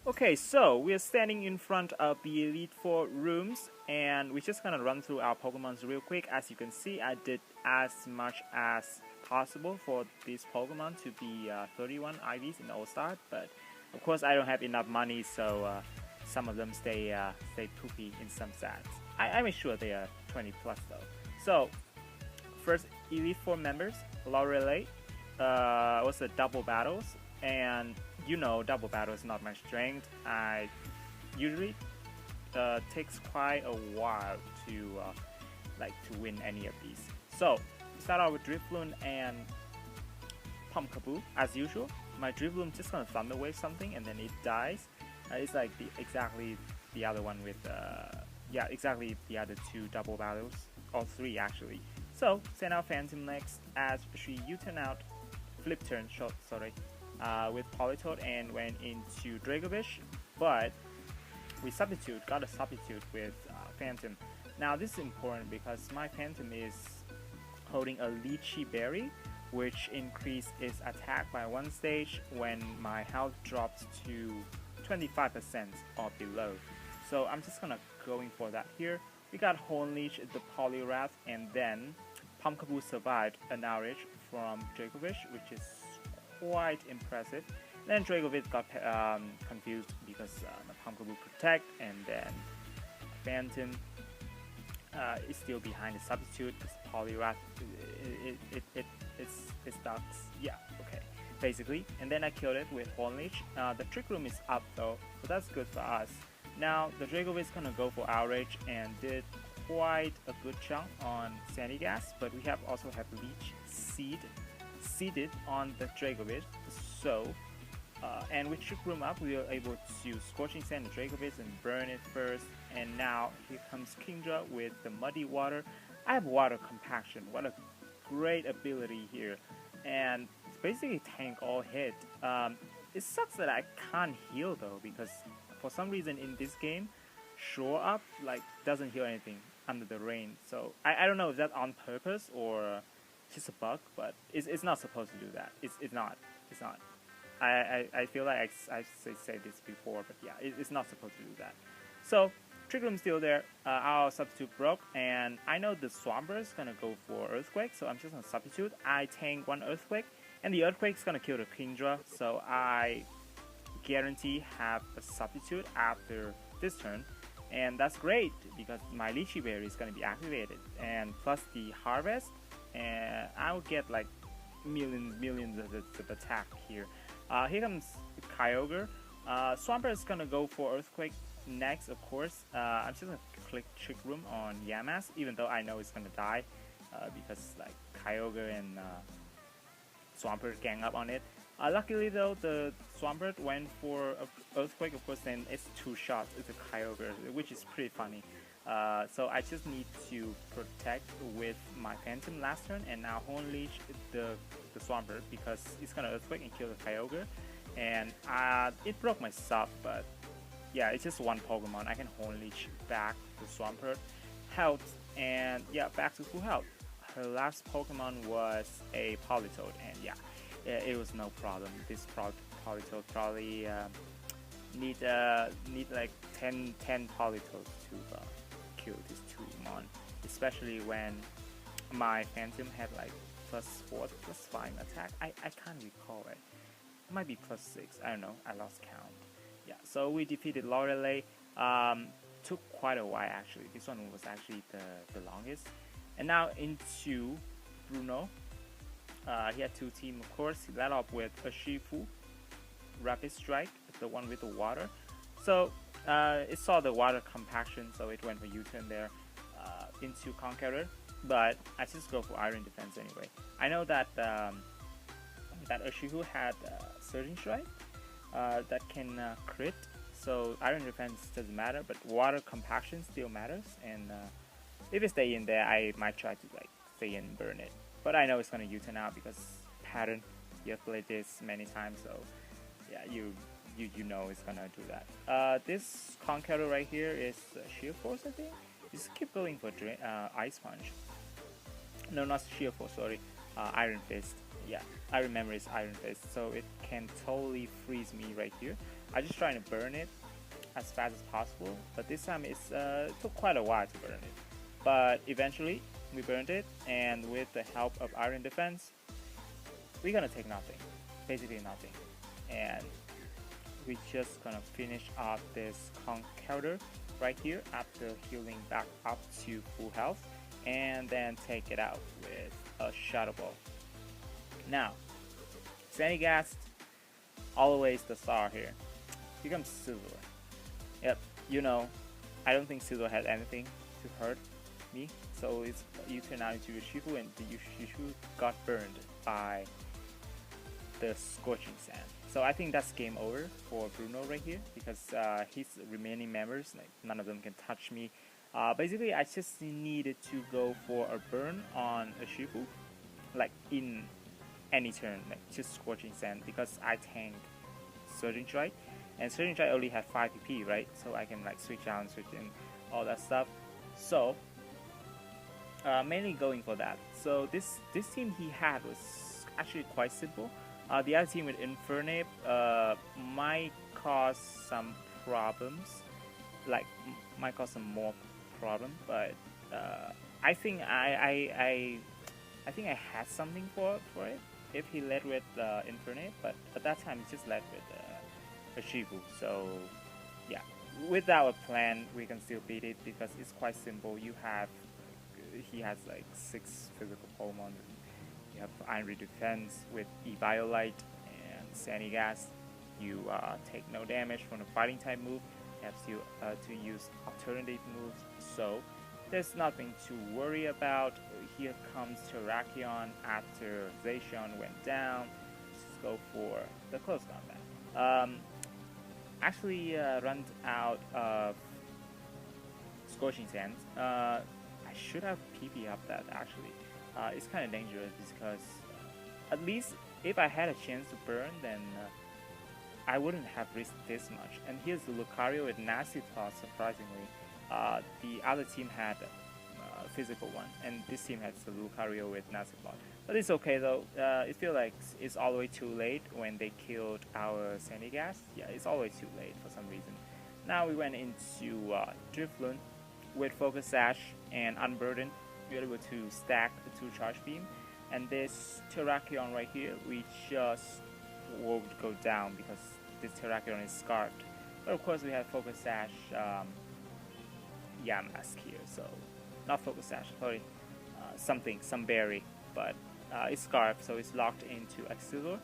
Okay, so we are standing in front of the Elite Four rooms, and we're just gonna run through our Pokemons real quick. As you can see, I did as much as possible for this Pokemon to be 31 IVs in All-Star, but of course I don't have enough money, so some of them stay poopy in some stats. I make sure they are 20 plus though. So first Elite Four members, Lorelei, was a double battles, and you know double battle is not my strength. I usually takes quite a while to to win any of these. So we start out with Drifloon and Pumpkaboo as usual. My Drifloon just gonna Thunder Wave something and then it dies. It's like exactly the other one with yeah, exactly the other two double battles, or three actually. So send out Phantom next as she U-turn out, flip turn shot, sorry, with Politoed and went into Dracovish, but we got a substitute with Phantom. Now this is important because my Phantom is holding a Lychee Berry, which increased its attack by 1 stage when my health dropped to 25% or below. So I'm just gonna going for that here. We got Hornleech, the Poliwrath, and then Pumpkaboo survived an outrage from Dracovish, which is quite impressive. Then Dracovish got confused because the Pumpkaboo protect, and then Phantom is still behind the substitute. It's Poliwrath. It starts. Yeah, okay, basically. And then I killed it with Hornleech. The Trick Room is up though, so that's good for us. Now the Dracovish is gonna go for outrage and did quite a good chunk on Sandygast, but we also have Leech seeded on the Dracovish. So and with Trick Room up, we were able to Scorching Sand the Dracovish and burn it first. And now here comes Kingdra with the Muddy Water. I have Water Compaction. What a great ability here, and it's basically tank all hit. It sucks that I can't heal though, because for some reason in this game, Shore Up doesn't heal anything under the rain. So I don't know if that's on purpose or just a bug, but it's not supposed to do that. It's not. I feel like I said this before, but yeah, it's not supposed to do that. So Trick Room's still there. Our substitute broke, and I know the Swampert is gonna go for Earthquake, so I'm just gonna substitute. I tank one Earthquake, and the Earthquake's gonna kill the Kingdra, so I guarantee have a substitute after this turn, and that's great because my Lychee Berry is gonna be activated, and plus the Harvest, and I will get like millions of attack here. Here comes Kyogre. Swampert is gonna go for Earthquake next, of course. I'm just gonna click Trick Room on Yamask, even though I know it's gonna die because like Kyogre and Swampert gang up on it. Luckily though, the Swampert went for Earthquake, of course, then it's 2 shots. It's a Kyogre, which is pretty funny. So I just need to protect with my Phantom last turn, and now Hornleech the Swampert because it's gonna Earthquake and kill the Kyogre. And it broke my sub, but yeah, it's just one Pokemon. I can Hornleech back to Swampert health, and yeah, back to full health. Her last Pokemon was a Politoed, and yeah, it was no problem. This Politoed probably need like 10 Politoeds to kill this Tuimon, especially when my Phantom had like +4 to +5 attack. I can't recall it. It might be +6. I don't know. I lost count. Yeah, so we defeated Lorelei. Took quite a while actually. This one was actually the longest. And now into Bruno. He had 2 teams, of course. He led off with Urshifu, Rapid Strike, the one with the water. So it saw the water compaction, so it went for U-turn there into Conqueror. But I just go for Iron Defense anyway. I know that that Urshifu had Surging Strike that can crit, so Iron Defense doesn't matter, but Water Compaction still matters. And if it stay in there, I might try to stay in and burn it. But I know it's gonna U-turn out because pattern. You have played this many times, so yeah, you know it's gonna do that. This Conqueror right here is Shield Force, I think. Just keep going for Ice Punch. No, not Shield Force, sorry. Iron Fist. Yeah, I remember it's Iron Fist, so it can totally freeze me right here. I just trying to burn it as fast as possible, but this time it took quite a while to burn it. But eventually we burned it, and with the help of Iron Defense, we're gonna take nothing, basically nothing, and we just gonna finish off this counter right here after healing back up to full health, and then take it out with a Shadow Ball. Now, Sandygast, always the star here. Here comes Silver. Yep, you know, I don't think Silver had anything to hurt me, so you turn out into Urshifu, and the Urshifu got burned by the Scorching Sand. So I think that's game over for Bruno right here, because his remaining members, like, none of them can touch me. Basically, I just needed to go for a burn on Urshifu, like in any turn, like just Scorching Sand, because I tanked Surging Strike, and Surging Strike only had 5 PP, right? So I can like switch out and switch in, all that stuff. So mainly going for that. So this team he had was actually quite simple. The other team with Infernape might cause some problems, like might cause some more problem, but I think I think I had something for it if he led with Infernape, but at that time he just led with Urshifu. So yeah, without a plan we can still beat it because it's quite simple. He has like 6 physical Pokemon. You have Iron Defense with Eviolite and Sandygast. You take no damage from the fighting type move. You have to use alternative moves, so there's nothing to worry about. Here comes Terrakion after Zacian went down. Let's go for the close combat. Actually run out of Scorching Sands. I should have PP up that actually. It's kind of dangerous because at least if I had a chance to burn, then I wouldn't have risked this much. And here's the Lucario with Nasty Plot, surprisingly. The other team had a physical one, and this team has the Lucario with Nasty Plot. But it's okay though. It feels like it's all the way too late when they killed our Sandygast. Yeah, it's always too late for some reason. Now we went into Drifloon with Focus Sash and Unburden. We're able to stack the 2 Charge Beam, and this Terrakion right here, we just won't go down because this Terrakion is scarfed. But of course we have Focus Sash Yamask here, so not Focus Sash, sorry, some berry, but it's scarfed, so it's locked into Exilor,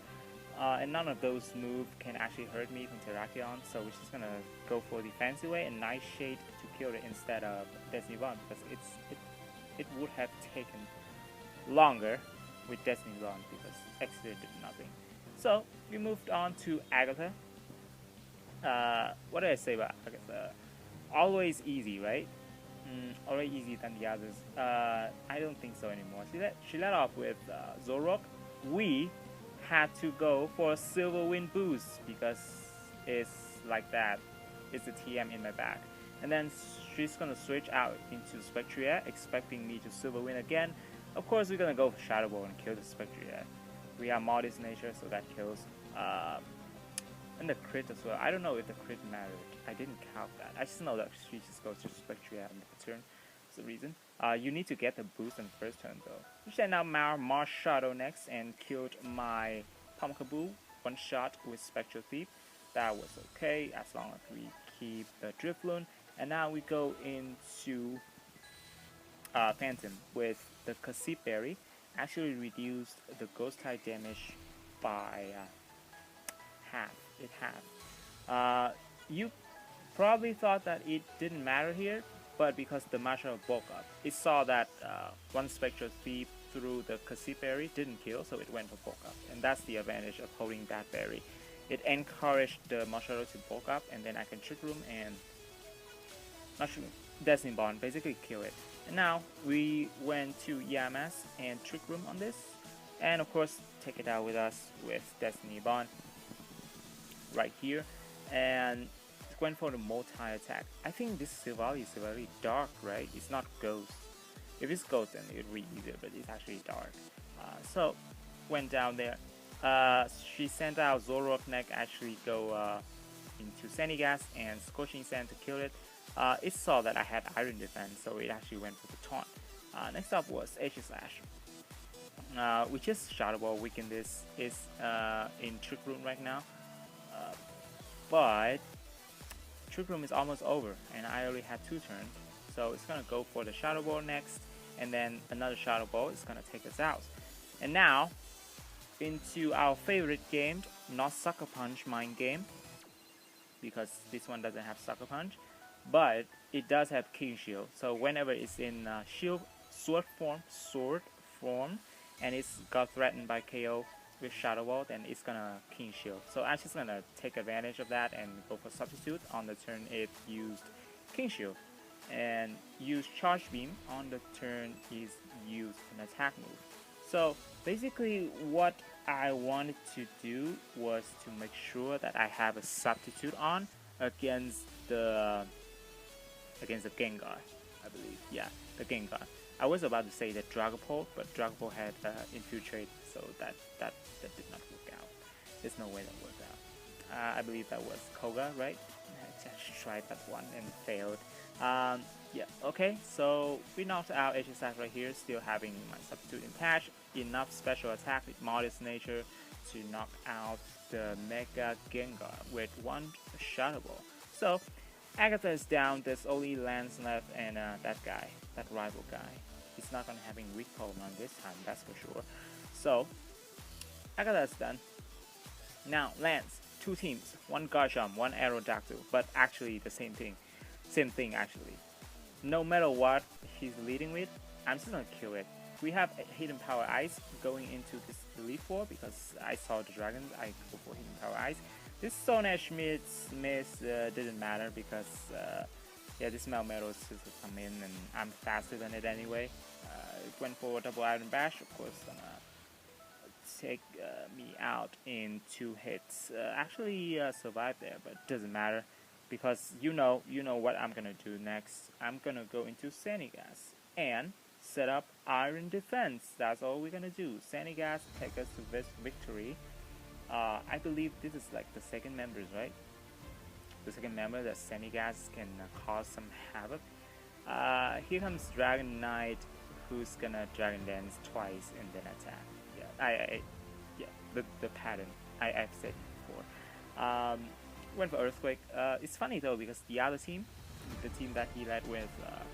and none of those moves can actually hurt me from Terrakion, so we're just gonna go for the fancy way and Nightshade to kill it instead of Destiny Bond, because it would have taken longer with Destiny Bond because Exilor did nothing. So we moved on to Agatha. What did I say about Agatha? Always easy, right? Always easy than the others. I don't think so anymore. She let off with Zoroark. We had to go for a Silver Wind boost because it's like that. It's a TM in my back. And then she's gonna switch out into Spectrier, expecting me to Silver Wind again. Of course, we're gonna go for Shadow Ball and kill the Spectrier. We are Modest Nature, so that kills. And the crit as well. I don't know if the crit mattered. I didn't count that. I just know that she just goes to Spectrier on the turn. That's the reason. You need to get the boost on the first turn though. Which then now Mars Shadow next and killed my Pumpkaboo one shot with Spectral Thief. That was okay as long as we keep the Drifloon. And now we go into Phantom with the Cassip Berry. Actually reduced the ghost type damage by half. It half. You probably thought that it didn't matter here, but because the Marshal woke up, it saw that one Spectral Thief through the Cassip Berry didn't kill, so it went for bulk up, and that's the advantage of holding that berry. It encouraged the Marshal to bulk up, and then I can Trick Room and Destiny Bond, basically kill it. And now we went to Yamask and Trick Room on this, and of course take it out with us with Destiny Bond right here, and went for the multi-attack. I think this Silvally is very dark, right? It's not Ghost. If it's Ghost, then it would be easier, but it's actually dark. So went down there. She sent out Zoroark neck actually go into Sandy Gas and Scorching Sand to kill it. It saw that I had Iron Defense, so it actually went for the taunt. Next up was H Slash. We just Shadow Ball weaken this. Is in Trick Room right now, but Trick Room is almost over, and I already had 2 turns, so it's gonna go for the Shadow Ball next, and then another Shadow Ball is gonna take us out. And now into our favorite game, not Sucker Punch Mind Game, because this one doesn't have Sucker Punch, but it does have King Shield. So whenever it's in sword form, and it's got threatened by KO with Shadow Ball, then it's gonna King Shield. So I'm just gonna take advantage of that and go for Substitute on the turn it used King Shield, and use Charge Beam on the turn is used an attack move. So basically what I wanted to do was to make sure that I have a substitute on against the Gengar, I believe. Yeah, the Gengar. I was about to say that Dragapult, but Dragapult had Infiltrate, so that did not work out. There's no way that worked out. I believe that was Koga, right? I just tried that one and failed. Yeah, okay, so we knocked out HSF right here, still having my substitute in patch. Enough special attack with modest nature to knock out the Mega Gengar with 1 Shadow Ball. So Agatha is down, there's only Lance left, and that guy, that rival guy. He's not gonna having weak Pokemon this time, that's for sure. So Agatha is done. Now Lance, 2 teams, 1 Garchomp, 1 Aerodactyl, but actually the same thing actually. No matter what he's leading with, I'm just gonna kill it. We have Hidden Power Ice going into this Elite Four because I saw the dragon, I go for Hidden Power Ice. This Stone Edge miss didn't matter because yeah, this Melmetal is just to come in and I'm faster than it anyway. It went for double Iron Bash, of course, gonna take me out in 2 hits. Actually survived there, but doesn't matter because you know what I'm gonna do next. I'm gonna go into Sandy Gas and set up Iron Defense. That's all we're gonna do. Sandy Gas take us to this victory. I believe this is like the second members, right? The second member that Sandy Gas can cause some havoc. Here comes Dragon Knight, who's gonna Dragon Dance twice and then attack. Yeah, the pattern I've said before. Went for Earthquake. It's funny though because the other team, the team that he led with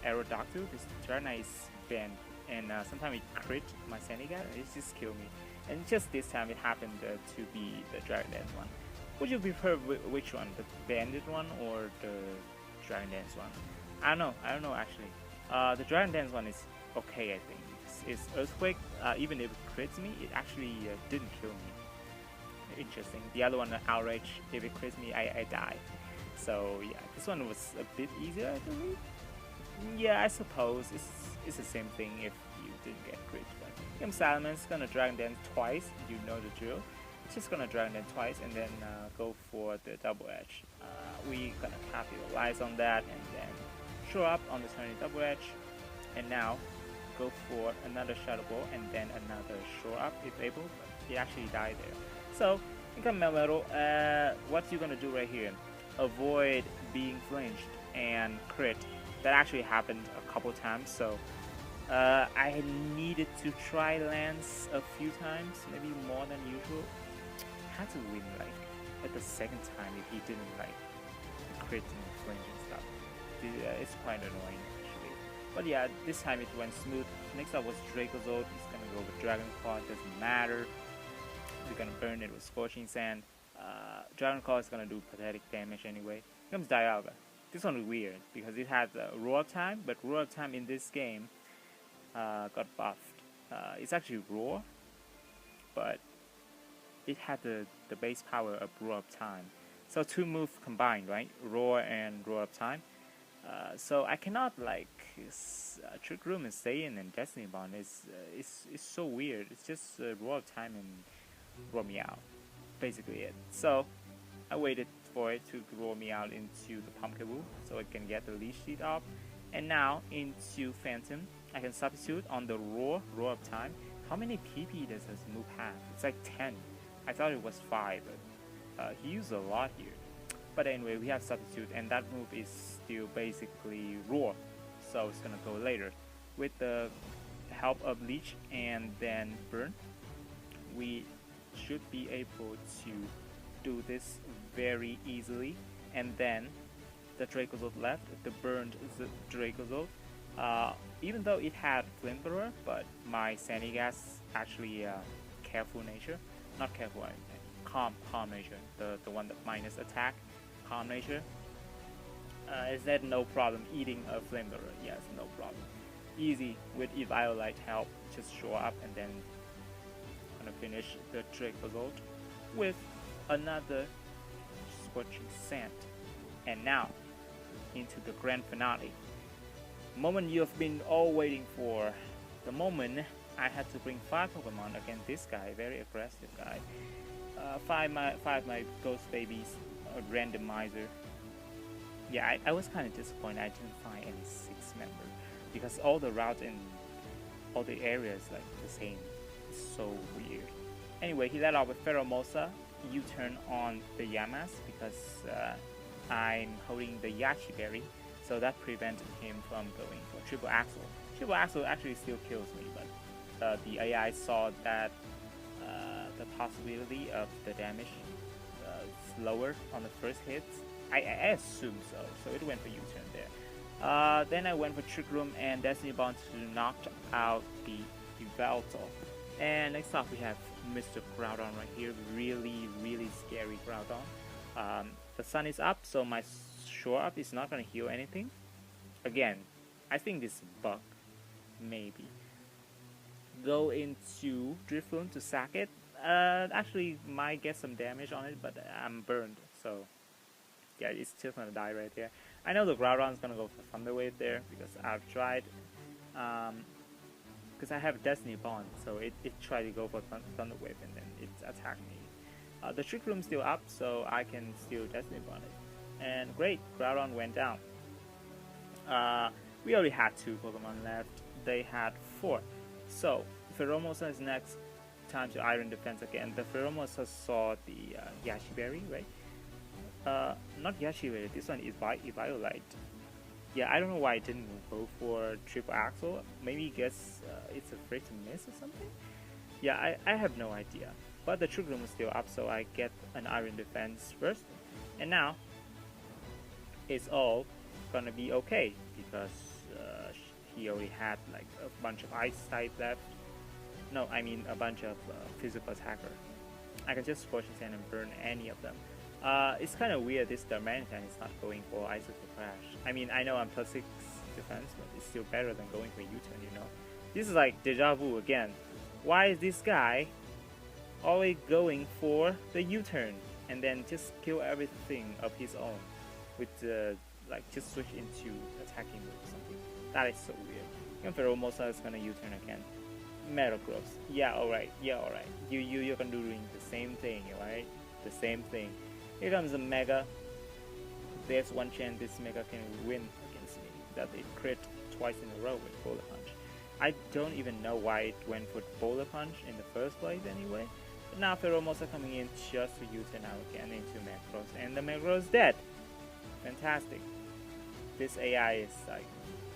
Aerodactyl, this Dragon Knight is banned, and sometimes it crit my Sandy Gas, it just killed me. And just this time it happened to be the Dragon Dance one. Would you prefer which one, the Bandit one or the Dragon Dance one? I don't know actually. The Dragon Dance one is okay, I think. It's Earthquake, even if it crits me, it actually didn't kill me. Interesting. The other one, Outrage, if it crits me, I die. So yeah, this one was a bit easier, I believe. Yeah, I suppose it's the same thing if you didn't get crit. But Game Salaman's gonna Dragon Dance twice, you know the drill. It's just gonna Dragon Dance twice and then go for the Double Edge. We gonna capitalize on that and then show up on the turn Double Edge, and now go for another Shadow Ball and then another show up if able, but he actually died there. So in come Melmetal, what you gonna do right here? Avoid being flinched and crit. That actually happened a couple times, so I needed to try Lance a few times, maybe more than usual. Had to win like at the second time if he didn't like crit and flinch and stuff. It's quite annoying actually. But yeah, this time it went smooth. Next up was Dracozold. He's gonna go with Dragon Claw, doesn't matter. We're gonna burn it with Scorching Sand. Dragon Claw is gonna do pathetic damage anyway. Here comes Dialga. This one is weird because it has Roar Time, but Roar Time in this game got buffed. It's actually Roar, but it had the base power of Roar Up Time. So 2 moves combined, right? Roar and Roar Up Time. So I cannot like Trick Room and Saiyan and Destiny Bond. It's so weird. It's just Roar Up Time and Roar Me Out, basically it. So I waited for it to roll me out into the Pumpkaboo so it can get the leash seed up. And now into Phantom, I can substitute on the Roar Up Time. How many PP does this move have? It's like 10. I thought it was 5, but he used a lot here. But anyway, we have substitute, and that move is still basically roar, so it's gonna go later. With the help of leech and then burn, we should be able to do this very easily. And then the Dracozolt left, the burned Dracozolt. Even though it had flamethrower, but my Sandy Gas actually careful nature, not careful, I mean, calm nature, the one that minus attack, calm nature. Is that no problem eating a flamethrower? Yes, no problem. Easy with Eviolite help, just show up and then gonna finish the Dracozolt with another Scorching Sand. And now into the grand finale. Moment you have been all waiting for. The moment I had to bring 5 Pokemon against this guy, very aggressive guy. 5 my Ghost Babies, a randomizer. Yeah, I was kind of disappointed I didn't find any 6 member because all the routes and all the areas like the same. It's so weird. Anyway, he let off with Pheromosa, U-turn on the Yamas because I'm holding the Yachi Berry, so that prevented him from going for Triple Axle. Triple Axle actually still kills me, but the AI saw that the possibility of the damage is lower on the first hit. I assume so, so it went for U-turn there. Then I went for Trick Room and Destiny Bond to knock out the Yveltal. And next off we have Mr. Groudon right here, really scary Groudon. The sun is up, so my shore up is not going to heal anything. Again, I think this is a bug, maybe. Go into Drifloon to sack it. Actually might get some damage on it, but I'm burned, so yeah, it's just gonna die right there. I know the Groudon's gonna go for Thunder Wave there because I've tried, because I have Destiny Bond, so it tried to go for Thunder Wave and then it attacked me. The Trick Room's still up, so I can still Destiny Bond it. And great, Groudon went down. We already had 2 Pokemon left, they had 4. So, Pheromosa is next, time to Iron Defense again. The Pheromosa saw the Yachi Berry, right? Not Yachi Berry, this one is Eviolite. Yeah, I don't know why I didn't go for Triple Axle. Maybe guess it's afraid to miss or something? Yeah, I have no idea. But the Trick Room is still up, so I get an Iron Defense first. And now, it's all gonna be okay, because he already had like a bunch of Ice type left. No, I mean a bunch of physical attacker. I can just Scorching Sand and burn any of them. It's kind of weird this Darmanitan is not going for Icicle Crash. I mean, I know I'm plus 6 defense, but it's still better than going for U-turn, you know. This is like deja vu again. Why is this guy always going for the U-turn and then just kill everything of his own with the, like, just switch into attacking move or something? That is so weird. And Pheromosa is gonna U-turn again. Metagross. Yeah, alright. Yeah, alright. You're gonna doing the same thing, right? The same thing. Here comes a Mega. There's one chance this Mega can win against me. That it crit twice in a row with Boulder Punch. I don't even know why it went for Boulder Punch in the first place anyway. But now Pheromosa coming in just to U-turn out again into Metagross. And the Metagross is dead. Fantastic. This AI is like,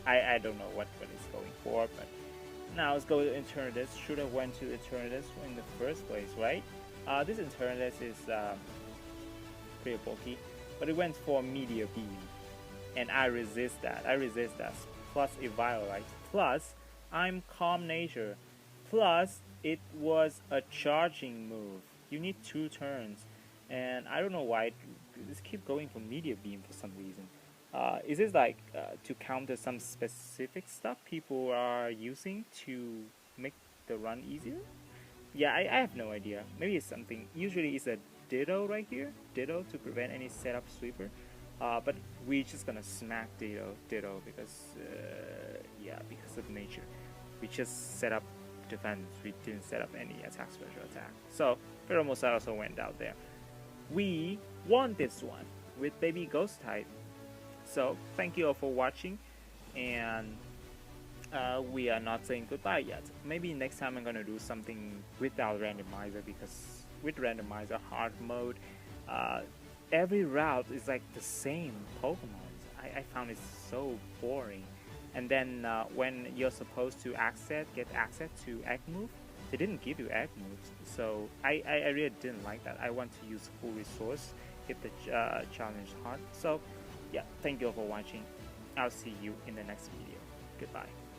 I don't know what it's going for, but now let's go to Eternatus. Should have went to Eternatus in the first place, right? This Eternatus is pretty bulky, but it went for Meteor Beam, and I resist that. Plus Eviolite, plus I'm Calm Nature, plus it was a charging move. You need 2 turns, and I don't know why it just keep going for Meteor Beam for some reason. Is this like to counter some specific stuff people are using to make the run easier? Yeah, I have no idea. Maybe it's something. Usually it's a Ditto right here. Ditto to prevent any setup sweeper. But we're just gonna smack Ditto because, yeah, because of nature. We just set up defense. We didn't set up any attack special attack. So, Pheromosa also went out there. We won this one with Baby Ghost type. So, thank you all for watching, and we are not saying goodbye yet. Maybe next time I'm gonna do something without randomizer, because with randomizer hard mode, every route is like the same Pokemon. I found it so boring. And then when you're supposed to get access to egg move, they didn't give you egg moves. So I really didn't like that. I want to use full resource if the challenge hard. So yeah, thank you all for watching. I'll see you in the next video. Goodbye.